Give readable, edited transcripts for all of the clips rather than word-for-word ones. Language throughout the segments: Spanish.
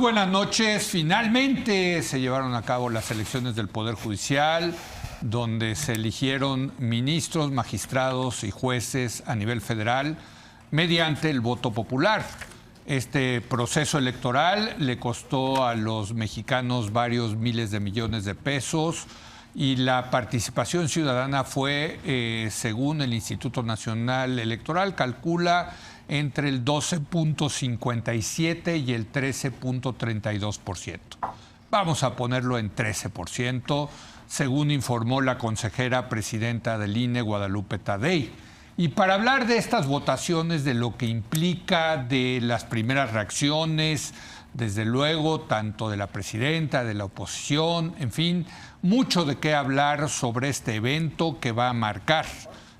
buenas noches. Finalmente se llevaron a cabo las elecciones del Poder Judicial, donde se eligieron ministros, magistrados y jueces a nivel federal mediante el voto popular. Este proceso electoral le costó a los mexicanos varios miles de millones de pesos y la participación ciudadana fue, según el Instituto Nacional Electoral, calcula entre el 12.57 y el 13.32%. Vamos a ponerlo en 13%, según informó la consejera presidenta del INE, Guadalupe Tadei. Y para hablar de estas votaciones, de lo que implica, de las primeras reacciones, desde luego, tanto de la presidenta, de la oposición, en fin, mucho de qué hablar sobre este evento que va a marcar,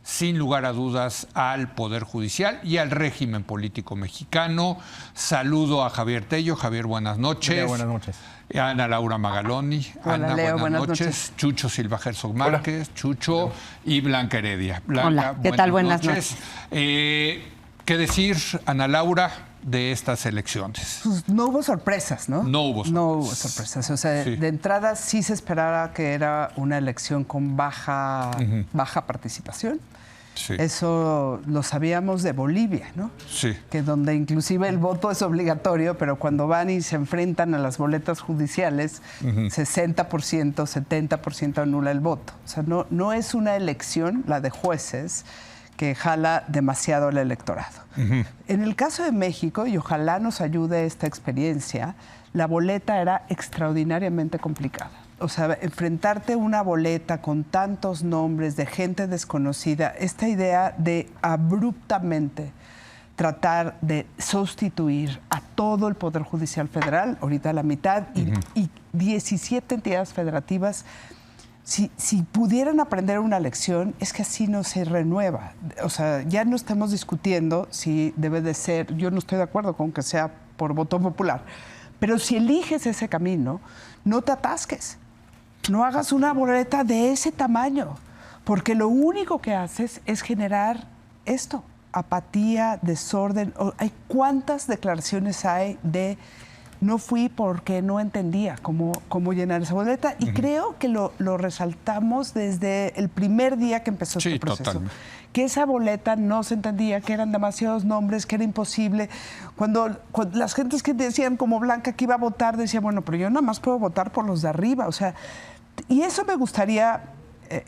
sin lugar a dudas, al Poder Judicial y al régimen político mexicano. Saludo a Javier Tello. Javier, buenas noches. Leo, buenas noches. Ana Laura Magaloni. Hola, Ana, Leo, buenas noches. Chucho Silva Herzog Márquez. Hola. Chucho. Leo. Y Blanca Heredia. Blanca, hola, ¿qué tal? Buenas noches. ¿Qué decir, Ana Laura, de estas elecciones? Pues no hubo sorpresas, ¿no? No hubo sorpresas. No hubo sorpresas. O sea, sí, de entrada sí se esperaba que era una elección con baja participación. Sí. Eso lo sabíamos de Bolivia, ¿no? Sí. Que donde inclusive el voto es obligatorio, pero cuando van y se enfrentan a las boletas judiciales, 60%, 70% anula el voto. O sea, no es una elección, la de jueces, que jala demasiado al electorado. En el caso de México, y ojalá nos ayude esta experiencia, la boleta era extraordinariamente complicada. O sea, enfrentarte a una boleta con tantos nombres de gente desconocida, esta idea de abruptamente tratar de sustituir a todo el Poder Judicial Federal, ahorita la mitad, y 17 entidades federativas, si pudieran aprender una lección, es que así no se renueva. O sea, ya no estamos discutiendo si debe de ser, yo no estoy de acuerdo con que sea por voto popular, pero si eliges ese camino, no te atasques. No hagas una boleta de ese tamaño, porque lo único que haces es generar esto, apatía, desorden. Hay cuántas declaraciones hay de no fui porque no entendía cómo llenar esa boleta, y creo que lo resaltamos desde el primer día que empezó este proceso. Totalmente. Que esa boleta no se entendía, que eran demasiados nombres, que era imposible. Cuando las gentes que decían, como Blanca, que iba a votar, decía, bueno, pero yo nada más puedo votar por los de arriba. O sea, y eso me gustaría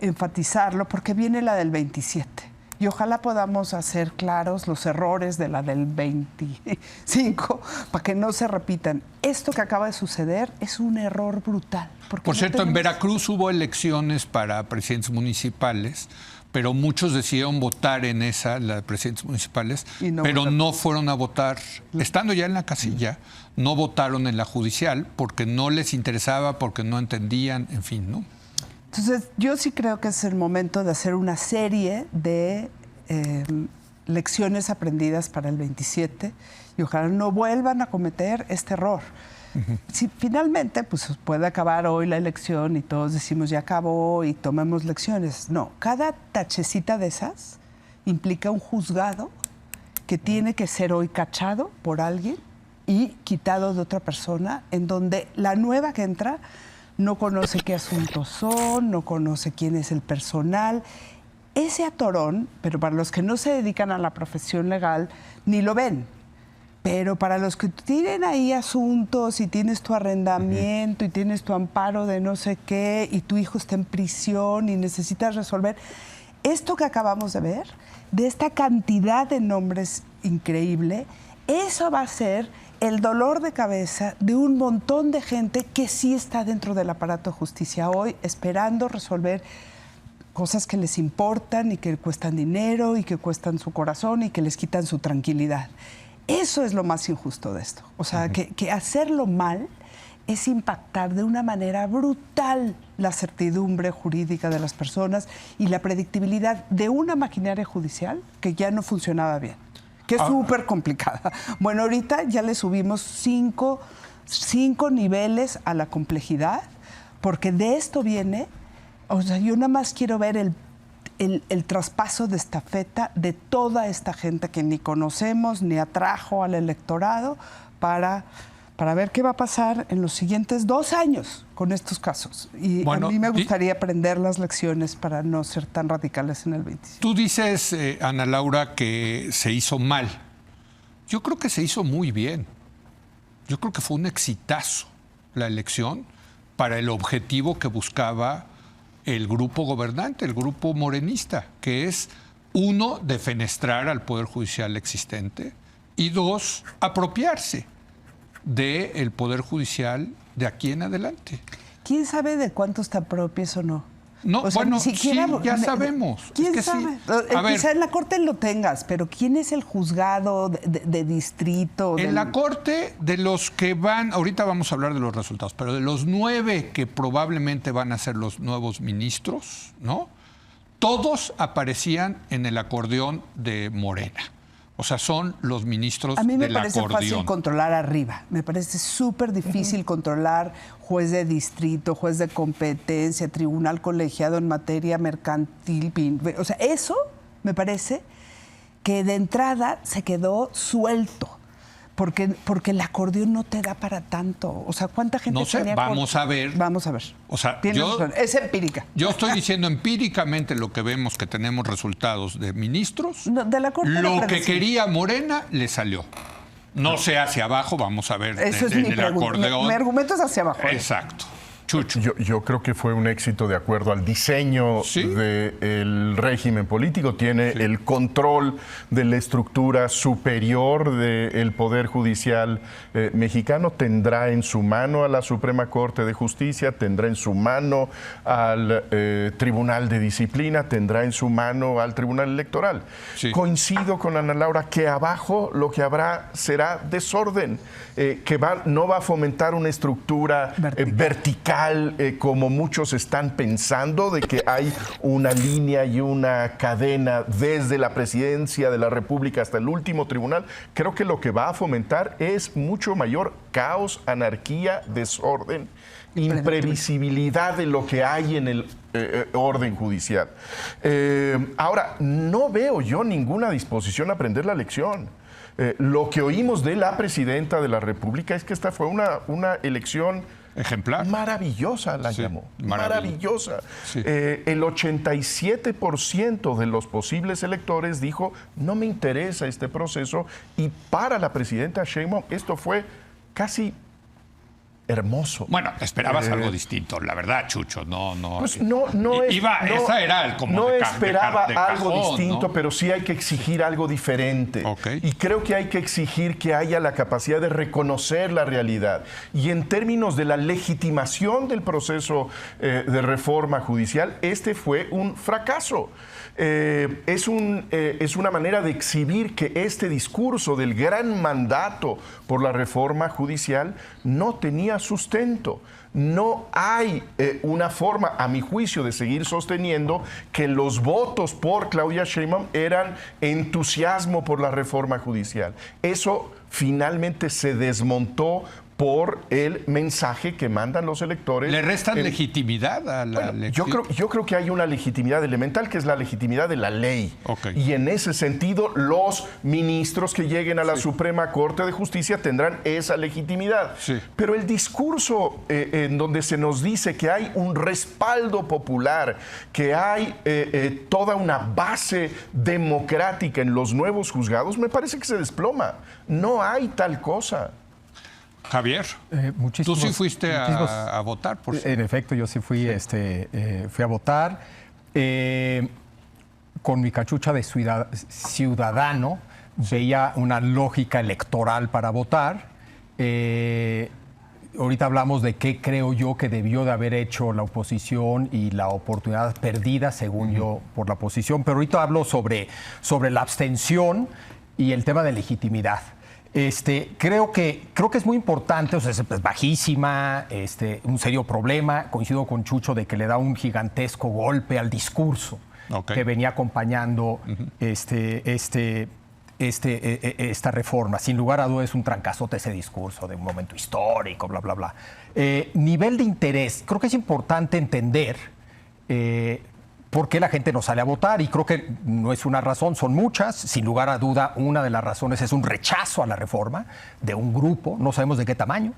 enfatizarlo, porque viene la del 27. Y ojalá podamos hacer claros los errores de la del 25 para que no se repitan. Esto que acaba de suceder es un error brutal. Por cierto, en Veracruz hubo elecciones para presidentes municipales, pero muchos decidieron votar en esa, la de presidentes municipales, pero no fueron a votar, estando ya en la casilla, no votaron en la judicial porque no les interesaba, porque no entendían, en fin, ¿no? Entonces, yo sí creo que es el momento de hacer una serie de lecciones aprendidas para el 27 y ojalá no vuelvan a cometer este error. Si finalmente pues, puede acabar hoy la elección y todos decimos ya acabó y tomemos lecciones. No, cada tachecita de esas implica un juzgado que tiene que ser hoy cachado por alguien y quitado de otra persona, en donde la nueva que entra no conoce qué asuntos son, no conoce quién es el personal. Ese atorón, pero para los que no se dedican a la profesión legal, ni lo ven. Pero para los que tienen ahí asuntos y tienes tu arrendamiento y tienes tu amparo de no sé qué y tu hijo está en prisión y necesitas resolver, esto que acabamos de ver, de esta cantidad de nombres increíble, eso va a ser el dolor de cabeza de un montón de gente que sí está dentro del aparato de justicia hoy, esperando resolver cosas que les importan y que cuestan dinero y que cuestan su corazón y que les quitan su tranquilidad. Eso es lo más injusto de esto. O sea, que hacerlo mal es impactar de una manera brutal la certidumbre jurídica de las personas y la predictibilidad de una maquinaria judicial que ya no funcionaba bien, que es súper complicada. Bueno, ahorita ya le subimos cinco niveles a la complejidad, porque de esto viene, o sea, yo nada más quiero ver el traspaso de estafeta de toda esta gente que ni conocemos, ni atrajo al electorado para para ver qué va a pasar en los siguientes 2 años con estos casos. Y a mí me gustaría aprender las lecciones para no ser tan radicales en el 27. Tú dices, Ana Laura, que se hizo mal. Yo creo que se hizo muy bien. Yo creo que fue un exitazo la elección para el objetivo que buscaba el grupo gobernante, el grupo morenista, que es, 1, defenestrar al Poder Judicial existente y 2, apropiarse del Poder Judicial de aquí en adelante. ¿Quién sabe de cuántos te apropies o no? No, o sea, bueno, ni siquiera, sí, ya sabemos. ¿Quién es que sabe? Sí. Quizá en la corte lo tengas, pero ¿quién es el juzgado de distrito? En la corte, de los que van, ahorita vamos a hablar de los resultados, pero de los 9 que probablemente van a ser los nuevos ministros, ¿no? Todos aparecían en el acordeón de Morena. O sea, son los ministros del acordeón. A mí me parece fácil controlar arriba. Me parece súper difícil controlar juez de distrito, juez de competencia, tribunal colegiado en materia mercantil. O sea, eso me parece que de entrada se quedó suelto. Porque el acordeón no te da para tanto. O sea, ¿cuánta gente no sé, vamos a ver. Vamos a ver. O sea, es empírica. Yo estoy diciendo empíricamente lo que vemos, que tenemos resultados de ministros. No, de la corte lo que quería Morena le salió. No sé hacia abajo, vamos a ver. Eso es mi pregunta. Mi argumento es hacia abajo. Exacto. Chucho. Yo creo que fue un éxito de acuerdo al diseño del régimen político. Tiene el control de la estructura superior del Poder Judicial mexicano. Tendrá en su mano a la Suprema Corte de Justicia, tendrá en su mano al Tribunal de Disciplina, tendrá en su mano al Tribunal Electoral. Sí. Coincido con Ana Laura que abajo lo que habrá será desorden, que no va a fomentar una estructura vertical como muchos están pensando, de que hay una línea y una cadena desde la presidencia de la República hasta el último tribunal. Creo que lo que va a fomentar es mucho mayor caos, anarquía, desorden, imprevisibilidad de lo que hay en el orden judicial. Ahora, no veo yo ninguna disposición a aprender la lección. Lo que oímos de la presidenta de la República es que esta fue una elección ejemplar. Maravillosa, la llamó. Maravillosa. Sí. El 87% de los posibles electores dijo, no me interesa este proceso, y para la presidenta Sheinbaum esto fue casi hermoso. Bueno, esperabas algo distinto, la verdad, Chucho. Pues esa era como no de esperaba de algo cajón, distinto, ¿no? Pero sí hay que exigir algo diferente. Okay. Y creo que hay que exigir que haya la capacidad de reconocer la realidad. Y en términos de la legitimación del proceso de reforma judicial, este fue un fracaso. Es una manera de exhibir que este discurso del gran mandato por la reforma judicial no tenía sustento. No hay una forma, a mi juicio, de seguir sosteniendo que los votos por Claudia Sheinbaum eran entusiasmo por la reforma judicial. Eso finalmente se desmontó por el mensaje que mandan los electores. ¿Le restan legitimidad a la elección? Yo creo que hay una legitimidad elemental, que es la legitimidad de la ley. Okay. Y en ese sentido, los ministros que lleguen a la Suprema Corte de Justicia tendrán esa legitimidad. Sí. Pero el discurso en donde se nos dice que hay un respaldo popular, que hay toda una base democrática en los nuevos juzgados, me parece que se desploma. No hay tal cosa. Javier, tú sí fuiste a votar, por En efecto, yo sí fui, fui a votar con mi cachucha de ciudadano. Veía una lógica electoral para votar. Ahorita hablamos de qué creo yo que debió de haber hecho la oposición y la oportunidad perdida, según yo, por la oposición. Pero ahorita hablo sobre la abstención y el tema de legitimidad. Creo que es muy importante, o sea, es bajísima, un serio problema. Coincido con Chucho de que le da un gigantesco golpe al discurso que venía acompañando esta reforma. Sin lugar a dudas es un trancazote ese discurso de un momento histórico, bla, bla, bla. Nivel de interés. Creo que es importante entender ¿por qué la gente no sale a votar? Y creo que no es una razón, son muchas. Sin lugar a duda, una de las razones es un rechazo a la reforma de un grupo, no sabemos de qué tamaño,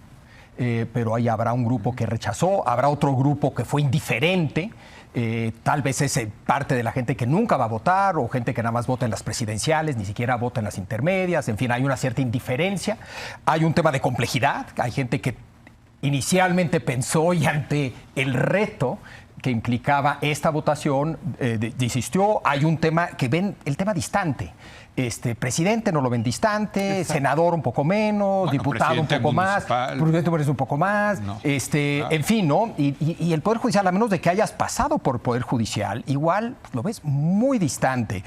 pero ahí habrá un grupo que rechazó, habrá otro grupo que fue indiferente. Tal vez es parte de la gente que nunca va a votar o gente que nada más vota en las presidenciales, ni siquiera vota en las intermedias. En fin, hay una cierta indiferencia. Hay un tema de complejidad. Hay gente que inicialmente pensó y ante el reto que implicaba esta votación desistió. Hay un tema que ven el tema distante. Presidente no lo ven distante, senador un poco menos, diputado un poco más, presidente un poco más, no. En fin, ¿no? Y el Poder Judicial, a menos de que hayas pasado por Poder Judicial, igual lo ves muy distante.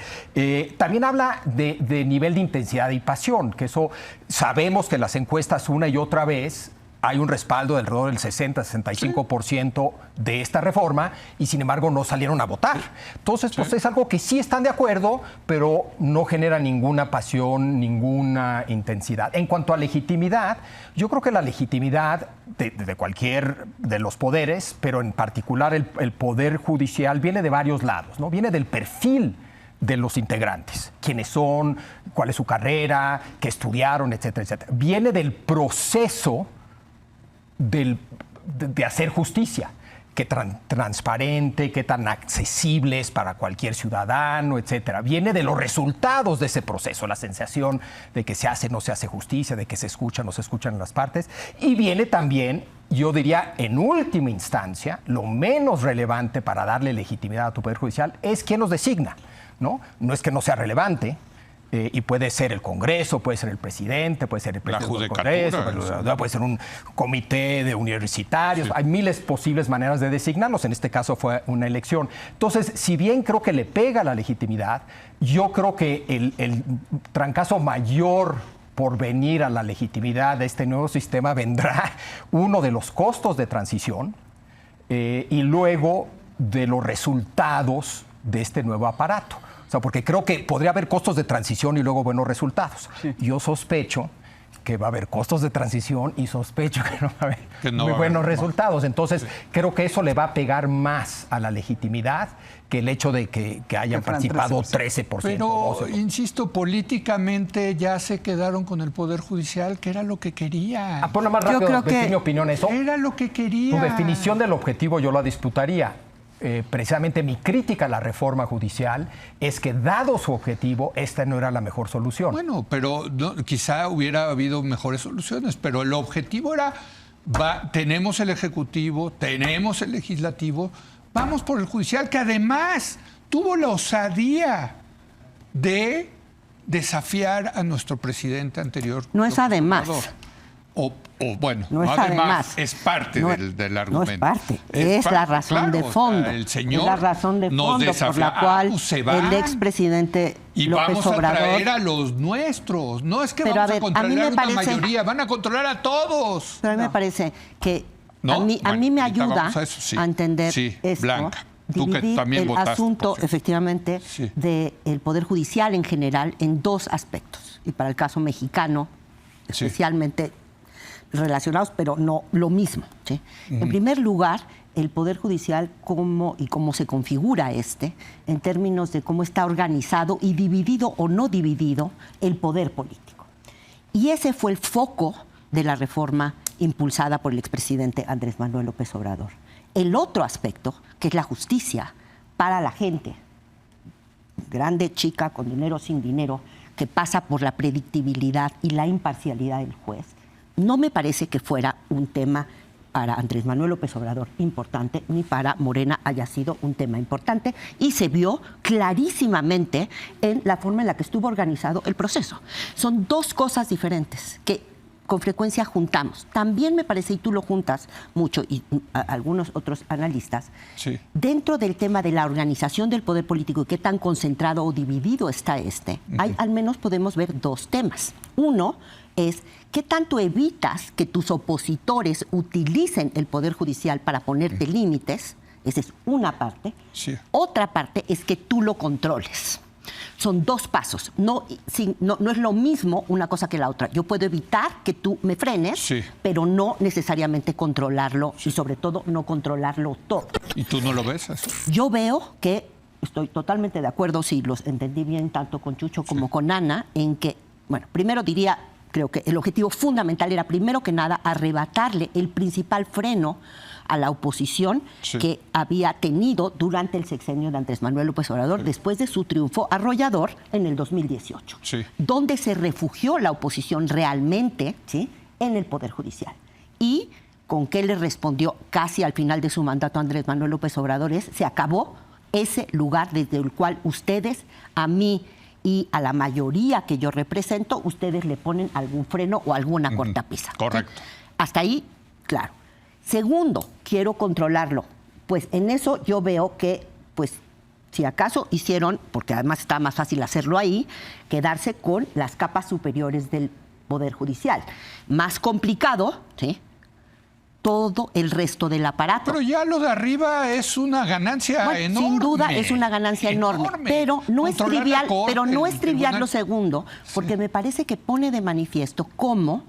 También habla de nivel de intensidad y pasión, que eso sabemos que las encuestas una y otra vez hay un respaldo de alrededor del 60-65% de esta reforma y sin embargo no salieron a votar. Entonces, pues es algo que sí están de acuerdo, pero no genera ninguna pasión, ninguna intensidad. En cuanto a legitimidad, yo creo que la legitimidad de cualquier de los poderes, pero en particular el Poder Judicial, viene de varios lados, ¿no? Viene del perfil de los integrantes, quiénes son, cuál es su carrera, qué estudiaron, etcétera, etcétera. Viene del proceso de hacer justicia, qué tan transparente, qué tan accesible es para cualquier ciudadano, etcétera. Viene de los resultados de ese proceso, la sensación de que se hace o no se hace justicia, de que se escucha o no se escuchan las partes. Y viene también, yo diría, en última instancia, lo menos relevante para darle legitimidad a tu Poder Judicial es quién los designa, ¿no? No es que no sea relevante. Y puede ser el Congreso, puede ser el presidente, puede ser el presidente del Congreso, puede ser un comité de universitarios. Sí. Hay miles posibles maneras de designarlos. En este caso fue una elección. Entonces, si bien creo que le pega la legitimidad, yo creo que el trancazo mayor por venir a la legitimidad de este nuevo sistema vendrá uno de los costos de transición y luego de los resultados de este nuevo aparato. O sea, porque creo que podría haber costos de transición y luego buenos resultados. Sí. Yo sospecho que va a haber costos de transición y sospecho que no va a haber muy buenos resultados. Entonces, creo que eso le va a pegar más a la legitimidad que el hecho de que hayan participado 13%. Pero, 12%. Insisto, políticamente ya se quedaron con el Poder Judicial, que era lo que quería. Ponlo más rápido, yo creo que mi opinión eso. Era lo que quería. Tu definición del objetivo yo la disputaría. Precisamente mi crítica a la reforma judicial es que, dado su objetivo, esta no era la mejor solución. Bueno, pero quizá hubiera habido mejores soluciones, pero el objetivo era, tenemos el Ejecutivo, tenemos el Legislativo, vamos por el Judicial, que además tuvo la osadía de desafiar a nuestro presidente anterior. No es además. Bueno, no es además, es parte del argumento. No es parte, es la razón de fondo. El señor es la razón de fondo por la cual el expresidente López Obrador... Y vamos a traer a los nuestros. No es que vamos a controlar una mayoría, van a controlar a todos. Pero a mí me parece que a mí me ayuda a entender esto. Blanca, tú que también el asunto, efectivamente, del Poder Judicial en general en dos aspectos. Y para el caso mexicano, especialmente... relacionados, pero no lo mismo. ¿Sí? En primer lugar, el Poder Judicial cómo se configura en términos de cómo está organizado y dividido o no dividido el poder político. Y ese fue el foco de la reforma impulsada por el expresidente Andrés Manuel López Obrador. El otro aspecto, que es la justicia para la gente, grande, chica, con dinero, sin dinero, que pasa por la predictibilidad y la imparcialidad del juez, no me parece que fuera un tema para Andrés Manuel López Obrador importante, ni para Morena haya sido un tema importante, y se vio clarísimamente en la forma en la que estuvo organizado el proceso. Son dos cosas diferentes que con frecuencia juntamos. También me parece, y tú lo juntas mucho, y algunos otros analistas, dentro del tema de la organización del poder político y qué tan concentrado o dividido está hay, al menos podemos ver dos temas. Uno es qué tanto evitas que tus opositores utilicen el Poder Judicial para ponerte límites. Esa es una parte. Otra parte es que tú lo controles. Son dos pasos. No es lo mismo una cosa que la otra. Yo puedo evitar que tú me frenes, pero no necesariamente controlarlo y sobre todo no controlarlo todo. ¿Y tú no lo ves eso? Yo veo que estoy totalmente de acuerdo, si los entendí bien, tanto con Chucho como con Ana, en que, bueno, primero diría, creo que el objetivo fundamental era, primero que nada, arrebatarle el principal freno a la oposición que había tenido durante el sexenio de Andrés Manuel López Obrador después de su triunfo arrollador en el 2018, donde se refugió la oposición realmente, ¿sí?, en el Poder Judicial. Y con qué le respondió casi al final de su mandato Andrés Manuel López Obrador se acabó ese lugar desde el cual ustedes, a mí y a la mayoría que yo represento, ustedes le ponen algún freno o alguna cortapisa. Correcto. ¿Sí? Hasta ahí, claro. Segundo, quiero controlarlo. Pues en eso yo veo que, pues, si acaso hicieron, porque además está más fácil hacerlo ahí, quedarse con las capas superiores del Poder Judicial. Más complicado, ¿sí?, todo el resto del aparato. Pero ya lo de arriba es una ganancia enorme. Sin duda es una ganancia enorme. Pero no es trivial, lo segundo, porque me parece que pone de manifiesto cómo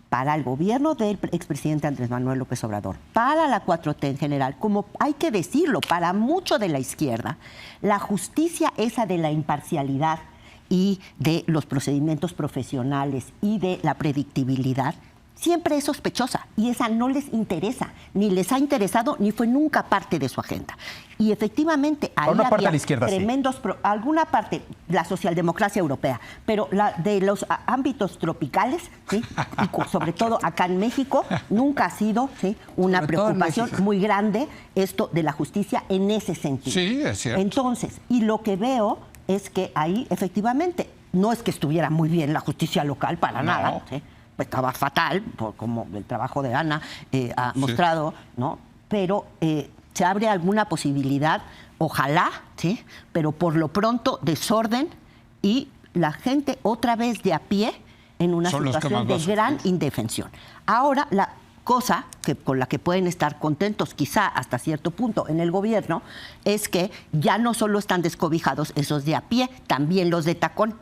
para el gobierno del expresidente Andrés Manuel López Obrador, para la 4T en general, como hay que decirlo, para mucho de la izquierda, la justicia esa de la imparcialidad y de los procedimientos profesionales y de la predictibilidad siempre es sospechosa, y esa no les interesa, ni les ha interesado, ni fue nunca parte de su agenda. Y efectivamente ahí una parte había de la izquierda, tremendos, alguna parte, la socialdemocracia europea, pero la de los ámbitos tropicales, ¿sí?, y sobre todo acá en México, nunca ha sido, ¿sí?, una preocupación muy grande esto de la justicia en ese sentido. Sí, es cierto. Entonces, y lo que veo es que ahí efectivamente no es que estuviera muy bien la justicia local, para nada, ¿sí?, estaba fatal, como el trabajo de Ana ha mostrado, ¿no? Pero se abre alguna posibilidad, ojalá, ¿sí?, pero por lo pronto desorden y la gente otra vez de a pie en una situación de gran indefensión. Ahora, la cosa con la que pueden estar contentos, quizá hasta cierto punto en el gobierno, es que ya no solo están descobijados esos de a pie, también los de tacón.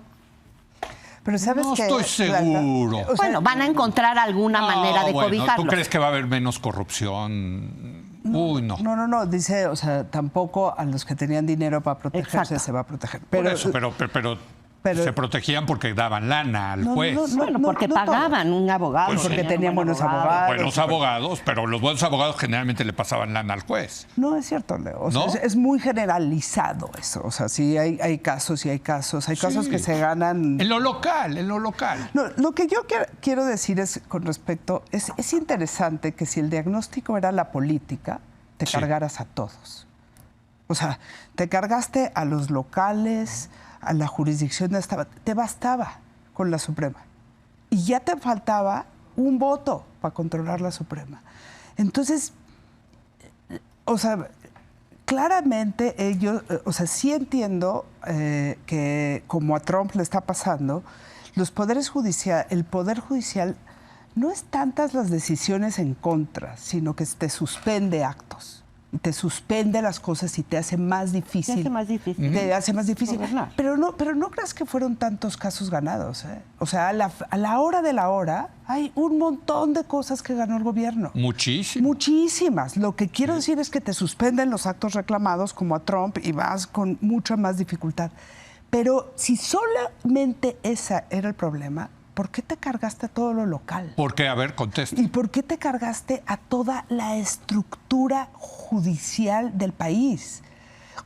Pero ¿sabes no qué? Estoy seguro. O sea, bueno, van a encontrar alguna manera de cobijarlos. ¿Tú crees que va a haber menos corrupción? Uy, no. No. Dice, o sea, tampoco a los que tenían dinero para protegerse se va a proteger. Por eso, pero se protegían porque daban lana al juez. Porque pagaban un abogado. Pues porque tenían buenos abogados. Buenos abogados, pero los buenos abogados generalmente le pasaban lana al juez. No, es cierto, Leo. O sea, ¿No? es muy generalizado eso. O sea, sí hay casos y hay casos. Hay casos que se ganan... En lo local. No, lo que yo quiero decir es, con respecto... Es interesante que si el diagnóstico era la política, te cargaras a todos. O sea, te cargaste a los locales, a la jurisdicción, te bastaba con la Suprema. Y ya te faltaba un voto para controlar la Suprema. Entonces, o sea, claramente ellos, o sea, sí entiendo que como a Trump le está pasando, el Poder Judicial no es tantas las decisiones en contra, sino que te suspende actos. Te suspende las cosas y te hace más difícil. Te hace más difícil. Pero no creas que fueron tantos casos ganados, ¿eh? O sea, a la hora de la hora hay un montón de cosas que ganó el gobierno. Muchísimas. Lo que quiero decir es que te suspenden los actos reclamados como a Trump y vas con mucha más dificultad. Pero si solamente ese era el problema, ¿por qué te cargaste a todo lo local? Porque, a ver, contesta. ¿Y por qué te cargaste a toda la estructura judicial del país?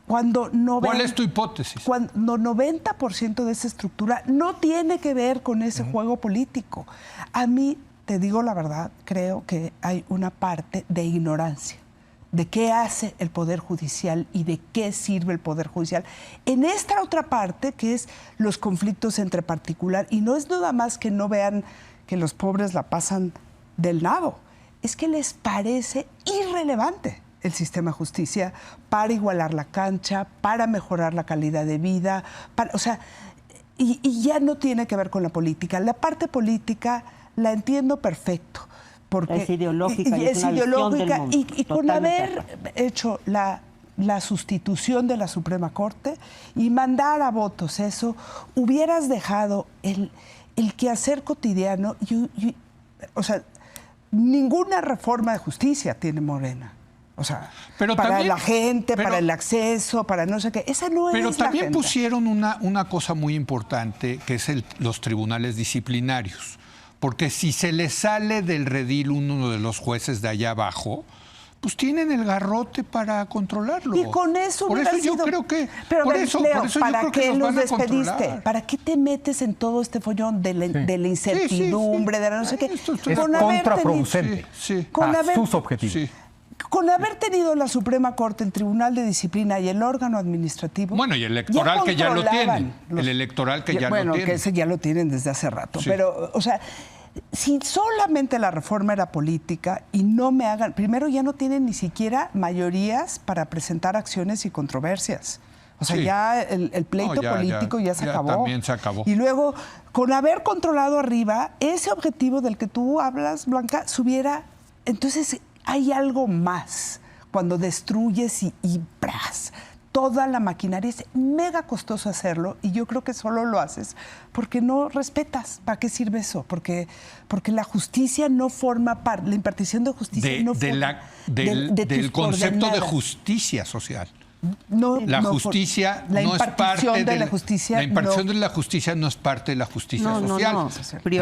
¿Cuál es tu hipótesis? Cuando 90% de esa estructura no tiene que ver con ese juego político. A mí, te digo la verdad, creo que hay una parte de ignorancia de qué hace el Poder Judicial y de qué sirve el Poder Judicial. En esta otra parte, que es los conflictos entre particular, y no es nada más que no vean que los pobres la pasan del nabo, es que les parece irrelevante el sistema de justicia para igualar la cancha, para mejorar la calidad de vida, y ya no tiene que ver con la política. La parte política la entiendo perfecto. Porque es ideológica y es ideológica y con haber hecho la sustitución de la Suprema Corte y mandar a votos eso, hubieras dejado el quehacer cotidiano. O sea, ninguna reforma de justicia tiene Morena. O sea, pero para también, la gente, para el acceso, para no sé qué. Esa no es la agenda. Pero también pusieron una cosa muy importante, que es los tribunales disciplinarios. Porque si se les sale del redil uno de los jueces de allá abajo, pues tienen el garrote para controlarlo. Y con eso por hubiera eso yo sido... creo que... Pero por Leo, eso ¿para yo creo qué que los van a despediste? controlar. ¿Para qué te metes en todo este follón de la incertidumbre, de la no sé qué? Es contraproducente a sus objetivos. Sí. Con haber tenido la Suprema Corte, el Tribunal de Disciplina y el órgano administrativo... Bueno, y el electoral que ya lo tienen. El electoral que ya lo tienen. Bueno, que ese ya lo tienen desde hace rato. Sí. Pero, o sea, si solamente la reforma era política y no me hagan... Primero, ya no tienen ni siquiera mayorías para presentar acciones y controversias. O sea, ya el pleito político ya se acabó. También se acabó. Y luego, con haber controlado arriba, ese objetivo del que tú hablas, Blanca, subiera... Entonces... Hay algo más cuando destruyes y ¡pras! Toda la maquinaria. Es mega costoso hacerlo y yo creo que solo lo haces porque no respetas. ¿Para qué sirve eso? Porque la justicia no forma parte, la impartición de justicia no forma del concepto de justicia social. La justicia la no es parte de la justicia. La impartición de la justicia no es parte de la justicia social. No.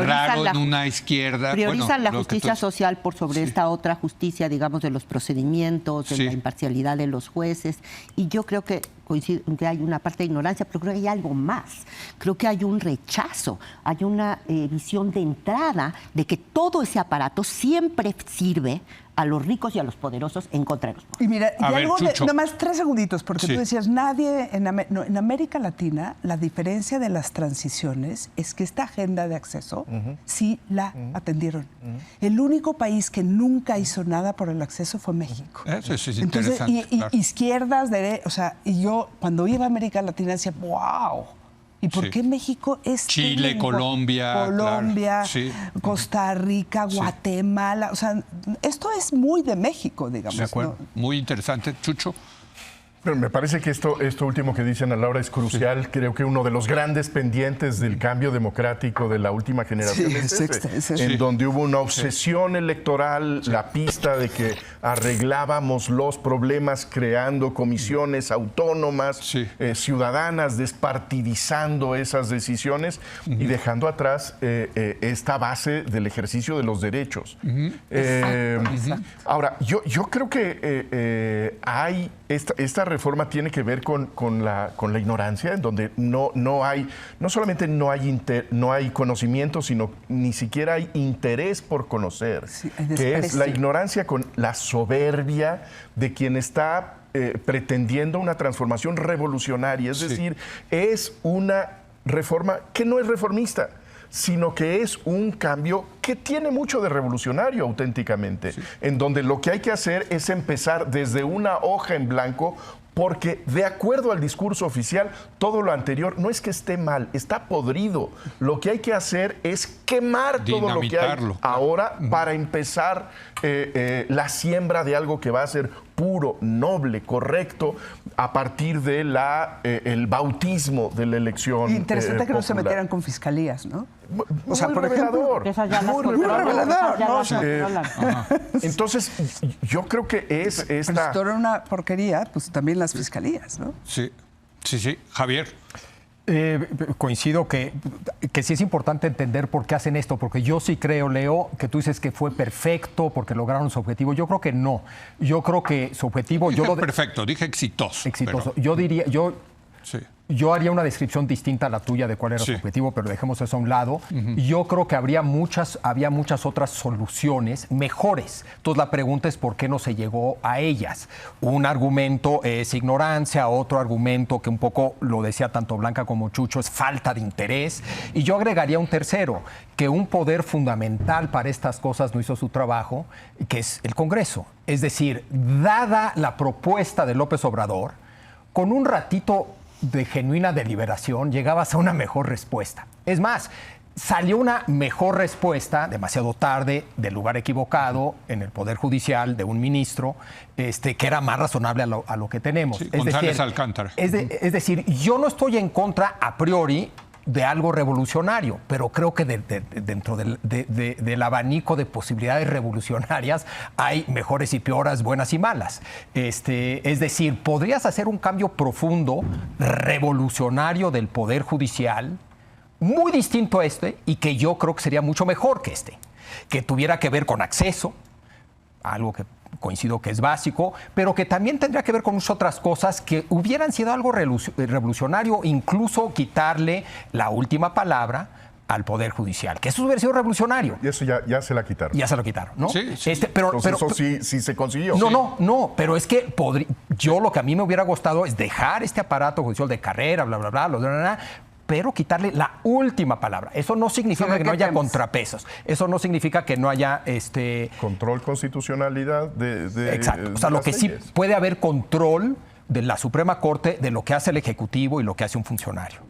Raro en una izquierda. Priorizan la justicia social por sobre esta otra justicia, digamos, de los procedimientos, de la imparcialidad de los jueces. Y yo creo que coincido en que hay una parte de ignorancia, pero creo que hay algo más. Creo que hay un rechazo, hay una visión de entrada de que todo ese aparato siempre sirve a los ricos y a los poderosos en contra de los pobres. Y mira, Chucho. nada más 3 segunditos, porque tú decías, en América Latina, la diferencia de las transiciones es que esta agenda de acceso sí la atendieron. El único país que nunca hizo nada por el acceso fue México. Eso es Entonces, interesante. Claro. Izquierdas, o sea, y yo cuando iba a América Latina decía, wow. ¿Y por qué México es Chile, Colombia, claro. Costa Rica, Guatemala? O sea, esto es muy de México, digamos. De acuerdo. ¿No? Muy interesante, Chucho. Pero me parece que esto último que dicen a Laura es crucial. Creo que uno de los grandes pendientes del cambio democrático de la última generación en donde hubo una obsesión electoral, la pista de que arreglábamos los problemas creando comisiones autónomas, ciudadanas, despartidizando esas decisiones y dejando atrás esta base del ejercicio de los derechos. Exacto. Ahora, yo creo que hay esta reforma tiene que ver con la ignorancia, en donde no solamente no hay conocimiento, sino ni siquiera hay interés por conocer, que es la ignorancia con la soberbia de quien está pretendiendo una transformación revolucionaria. Es decir, es una reforma que no es reformista, sino que es un cambio que tiene mucho de revolucionario auténticamente, en donde lo que hay que hacer es empezar desde una hoja en blanco, porque de acuerdo al discurso oficial, todo lo anterior no es que esté mal, está podrido. Lo que hay que hacer es quemar todo lo que hay ahora para empezar la siembra de algo que va a ser puro, noble, correcto, a partir de el bautismo de la elección. Interesante que popular. no se metieran con fiscalías, ¿no? O sea, por ejemplo, muy revelador. Entonces, yo creo que es esta... Pero si esto era una porquería, pues también las fiscalías, ¿no? Sí. Javier. Coincido que sí es importante entender por qué hacen esto, porque yo sí creo, Leo, que tú dices que fue perfecto porque lograron su objetivo. Yo creo que no. Yo creo que su objetivo... perfecto, dije exitoso. Exitoso. Pero... Yo haría una descripción distinta a la tuya de cuál era su objetivo, pero dejemos eso a un lado. Yo creo que había muchas otras soluciones mejores. Entonces la pregunta es por qué no se llegó a ellas. Un argumento es ignorancia, otro argumento que un poco lo decía tanto Blanca como Chucho es falta de interés. Y yo agregaría un tercero, que un poder fundamental para estas cosas no hizo su trabajo, que es el Congreso. Es decir, dada la propuesta de López Obrador, con un ratito de genuina deliberación, llegabas a una mejor respuesta. Es más, salió una mejor respuesta, demasiado tarde, del lugar equivocado, en el Poder Judicial, de un ministro, que era más razonable a lo que tenemos. González Alcántara. Es decir, yo no estoy en contra a priori de algo revolucionario, pero creo que dentro del abanico de posibilidades revolucionarias hay mejores y peores, buenas y malas. Es decir, podrías hacer un cambio profundo, revolucionario del Poder Judicial, muy distinto a y que yo creo que sería mucho mejor que tuviera que ver con acceso, algo que coincido que es básico, pero que también tendría que ver con muchas otras cosas que hubieran sido algo revolucionario, incluso quitarle la última palabra al Poder Judicial, que eso hubiera sido revolucionario. Y eso ya se la quitaron. Ya se lo quitaron, ¿no? Sí, sí. Pero eso sí se consiguió. No, pero es que yo lo que a mí me hubiera gustado es dejar este aparato judicial de carrera, bla, bla, bla, pero quitarle la última palabra. Eso no significa que no haya contrapesos. Eso no significa que no haya control, constitucionalidad de exacto. O sea, lo que leyes. Sí puede haber control de la Suprema Corte de lo que hace el Ejecutivo y lo que hace un funcionario.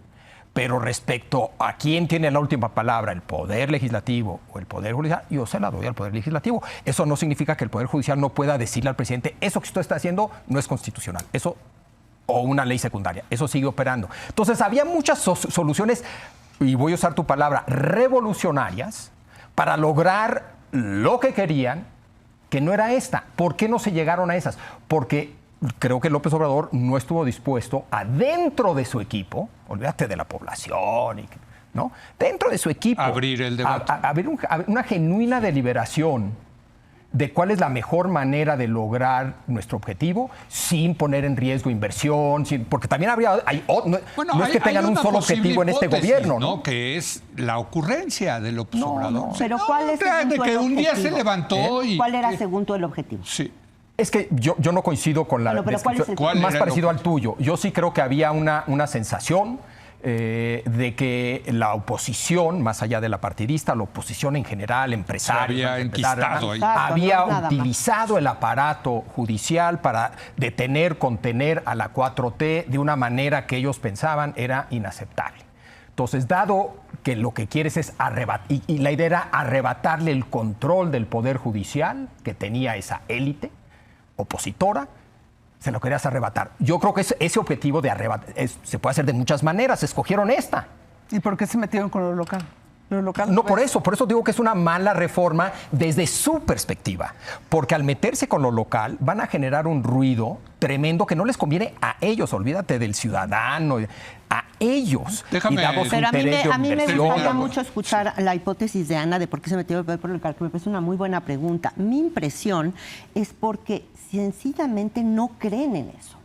Pero respecto a quién tiene la última palabra, el Poder Legislativo o el Poder Judicial, yo se la doy al Poder Legislativo. Eso no significa que el Poder Judicial no pueda decirle al presidente, eso que usted está haciendo no es constitucional. Eso o una ley secundaria. Eso sigue operando. Entonces, había muchas soluciones, y voy a usar tu palabra, revolucionarias, para lograr lo que querían, que no era esta. ¿Por qué no se llegaron a esas? Porque creo que López Obrador no estuvo dispuesto a, dentro de su equipo, olvídate de la población, ¿no? Dentro de su equipo, abrir el debate. Abrir una genuina deliberación de cuál es la mejor manera de lograr nuestro objetivo sin poner en riesgo inversión, porque también habría... no es que tengan un solo objetivo en este gobierno, ¿no? Que es la ocurrencia de López Obrador. No. Pero ¿cuál es de que un día se levantó y... ¿Cuál era según tú el objetivo? Sí. Es que yo no coincido con la descripción más parecido al tuyo. Yo sí creo que había una sensación de que la oposición, más allá de la partidista, la oposición en general, empresarios, había utilizado el aparato judicial para detener, contener a la 4T de una manera que ellos pensaban era inaceptable. Entonces, dado que lo que quieres es arrebatar, y la idea era arrebatarle el control del Poder Judicial que tenía esa élite opositora, se lo querías arrebatar. Yo creo que ese objetivo de arrebatar se puede hacer de muchas maneras. Escogieron esta. ¿Y por qué se metieron con lo local? No, por eso digo que es una mala reforma desde su perspectiva. Porque al meterse con lo local van a generar un ruido tremendo que no les conviene a ellos. Olvídate del ciudadano, a ellos. Déjame, pero a mí me gustaría mucho escuchar la hipótesis de Ana de por qué se metió el poder local, que me parece una muy buena pregunta. Mi impresión es porque sencillamente no creen en eso.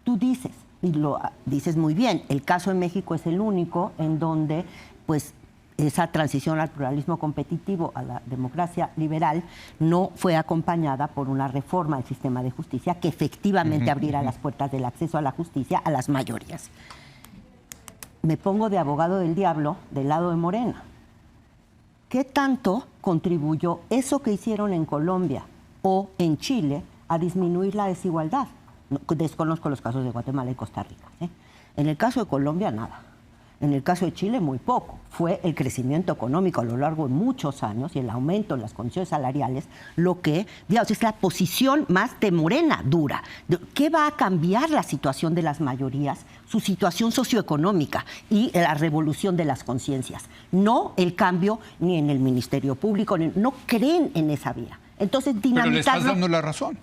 Tú dices, y lo dices muy bien, el caso en México es el único en donde, pues, esa transición al pluralismo competitivo, a la democracia liberal, no fue acompañada por una reforma del sistema de justicia que efectivamente abriera las puertas del acceso a la justicia a las mayorías. Me pongo de abogado del diablo del lado de Morena. ¿Qué tanto contribuyó eso que hicieron en Colombia o en Chile a disminuir la desigualdad? Desconozco los casos de Guatemala y Costa Rica. En el caso de Colombia, nada. En el caso de Chile, muy poco. Fue el crecimiento económico a lo largo de muchos años y el aumento en las condiciones salariales lo que, digamos, es la posición más de Morena dura. ¿Qué va a cambiar la situación de las mayorías? Su situación socioeconómica y la revolución de las conciencias. No el cambio ni en el Ministerio Público, no creen en esa vía. Entonces, dinamitarlo... Pero le estás dando la razón.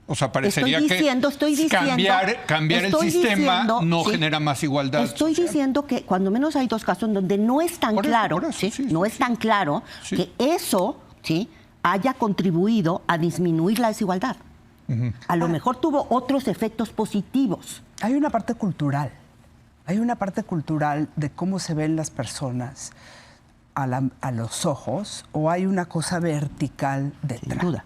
O sea, parecería estoy diciendo, cambiar el sistema no genera más igualdad. Estoy diciendo que cuando menos hay dos casos en donde no es tan claro, es tan claro que eso haya contribuido a disminuir la desigualdad. A lo mejor tuvo otros efectos positivos. Hay una parte cultural. Hay una parte cultural de cómo se ven las personas a los ojos, o hay una cosa vertical de trato. Duda.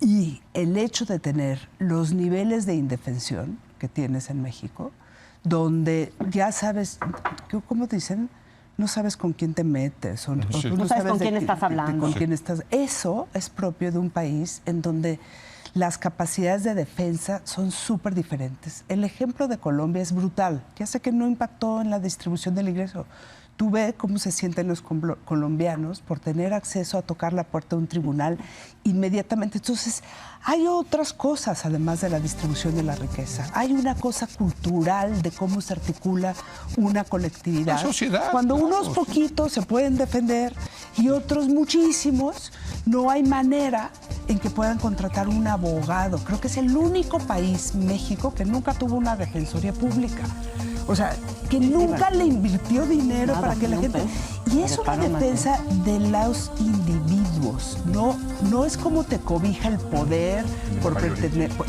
Y el hecho de tener los niveles de indefensión que tienes en México, donde ya sabes, ¿cómo dicen? No sabes con quién te metes. O no sabes con quién estás hablando. Con quién estás. Eso es propio de un país en donde las capacidades de defensa son súper diferentes. El ejemplo de Colombia es brutal. Ya sé que no impactó en la distribución del ingreso. Tú ves cómo se sienten los colombianos por tener acceso a tocar la puerta de un tribunal inmediatamente. Entonces, hay otras cosas además de la distribución de la riqueza. Hay una cosa cultural de cómo se articula una colectividad. La sociedad. Cuando unos poquitos se pueden defender y otros muchísimos, no hay manera en que puedan contratar un abogado. Creo que es el único país, México, que nunca tuvo una defensoría pública. O sea, que nunca le invirtió dinero para que la gente... Y es una defensa de los individuos. No es como te cobija el poder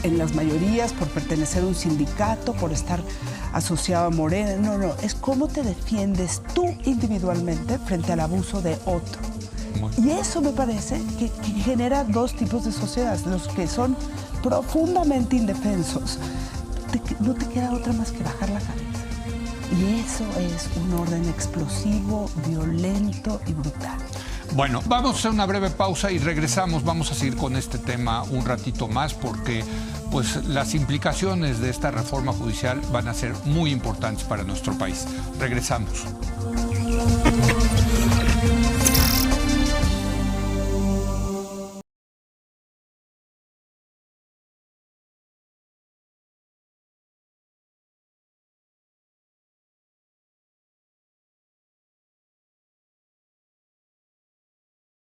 en las mayorías, por pertenecer a un sindicato, por estar asociado a Morena. No. Es cómo te defiendes tú individualmente frente al abuso de otro. Y eso me parece que genera dos tipos de sociedades. Los que son profundamente indefensos, no te queda otra más que bajar la cabeza. Y eso es un orden explosivo, violento y brutal. Bueno, vamos a hacer una breve pausa y regresamos. Vamos a seguir con este tema un ratito más porque pues, las implicaciones de esta reforma judicial van a ser muy importantes para nuestro país. Regresamos.